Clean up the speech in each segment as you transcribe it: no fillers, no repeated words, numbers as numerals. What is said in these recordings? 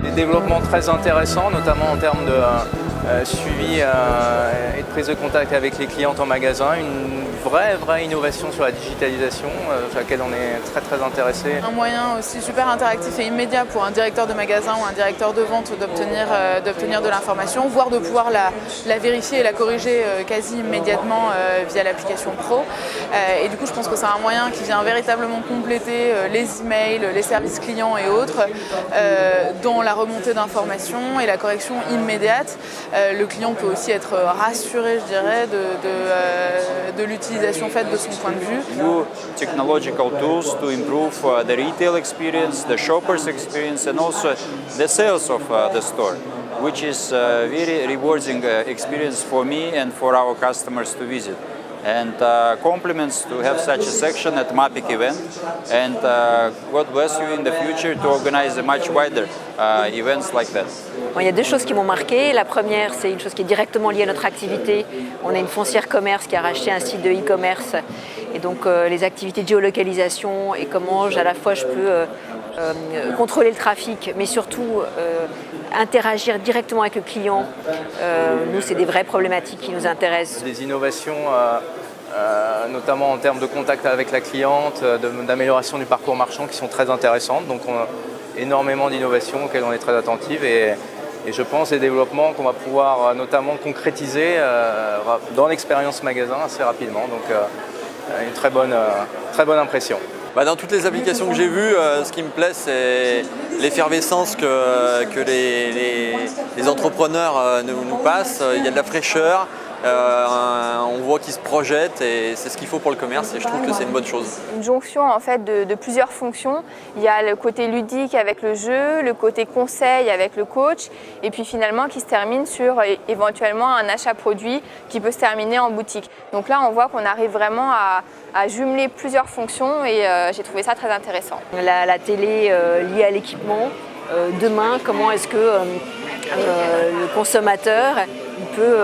Des développements très intéressants, notamment en termes de suivi et de prise de contact avec les clientes en magasin. Une vraie innovation sur la digitalisation sur laquelle on est très intéressé. Un moyen aussi super interactif et immédiat pour un directeur de magasin ou un directeur de vente d'obtenir de l'information, voire de pouvoir la vérifier et la corriger quasi immédiatement via l'application Pro. Et du coup, je pense que c'est un moyen qui vient véritablement compléter les emails, les services clients et autres dans la remontée d'informations et la correction immédiate. Le client peut aussi être rassuré, je dirais, de l'utilisation faite de son point de vue. New technological tools to improve the retail experience, the shopper's experience, and also the sales of the store, which is a very rewarding experience for me and for our customers to visit. And compliments to have such a section at MAPIC event, and God bless you in the future to organize a much wider events like that. Bon, il y a deux choses qui m'ont marqué. La première, c'est une chose qui est directement liée à notre activité. On a une foncière commerce qui a racheté un site de e-commerce, et donc les activités de géolocalisation et comment à la fois je peux contrôler le trafic, mais surtout interagir directement avec le client. Nous, c'est des vraies problématiques qui nous intéressent. Des innovations, notamment en termes de contact avec la cliente, d'amélioration du parcours marchand qui sont très intéressantes. Donc on a énormément d'innovations auxquelles on est très attentif et je pense des développements qu'on va pouvoir notamment concrétiser dans l'expérience magasin assez rapidement. Donc une très bonne impression. Dans toutes les applications que j'ai vues, ce qui me plaît, c'est l'effervescence que les entrepreneurs nous passent. Il y a de la fraîcheur, on voit qu'ils se projettent et c'est ce qu'il faut pour le commerce et je trouve que c'est une bonne chose. Une jonction en fait de plusieurs fonctions. Il y a le côté ludique avec le jeu, le côté conseil avec le coach et puis finalement qui se termine sur éventuellement un achat produit qui peut se terminer en boutique. Donc là on voit qu'on arrive vraiment à jumeler plusieurs fonctions et j'ai trouvé ça très intéressant. La télé liée à l'équipement, demain comment est-ce que le consommateur peut,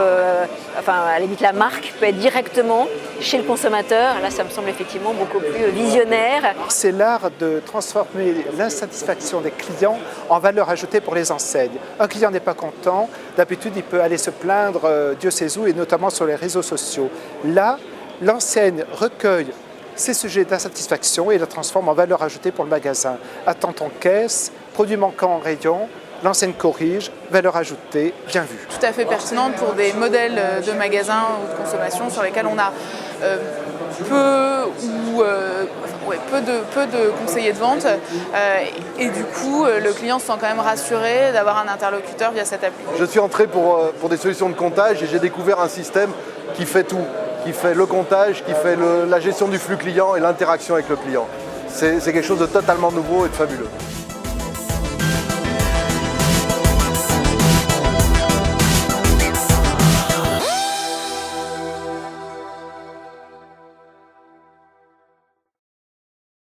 à la limite la marque peut être directement chez le consommateur. Là, ça me semble effectivement beaucoup plus visionnaire. C'est l'art de transformer l'insatisfaction des clients en valeur ajoutée pour les enseignes. Un client n'est pas content, d'habitude il peut aller se plaindre Dieu sait où et notamment sur les réseaux sociaux. Là, l'enseigne recueille ces sujets d'insatisfaction et les transforme en valeur ajoutée pour le magasin. Attente en caisse, produit manquant en rayon, l'enseigne corrige, valeur ajoutée, bien vue. Tout à fait pertinente pour des modèles de magasins ou de consommation sur lesquels on a peu de conseillers de vente et du coup le client se sent quand même rassuré d'avoir un interlocuteur via cette appli. Je suis entré pour des solutions de comptage et j'ai découvert un système qui fait tout, qui fait le comptage, qui fait la gestion du flux client et l'interaction avec le client. C'est quelque chose de totalement nouveau et de fabuleux.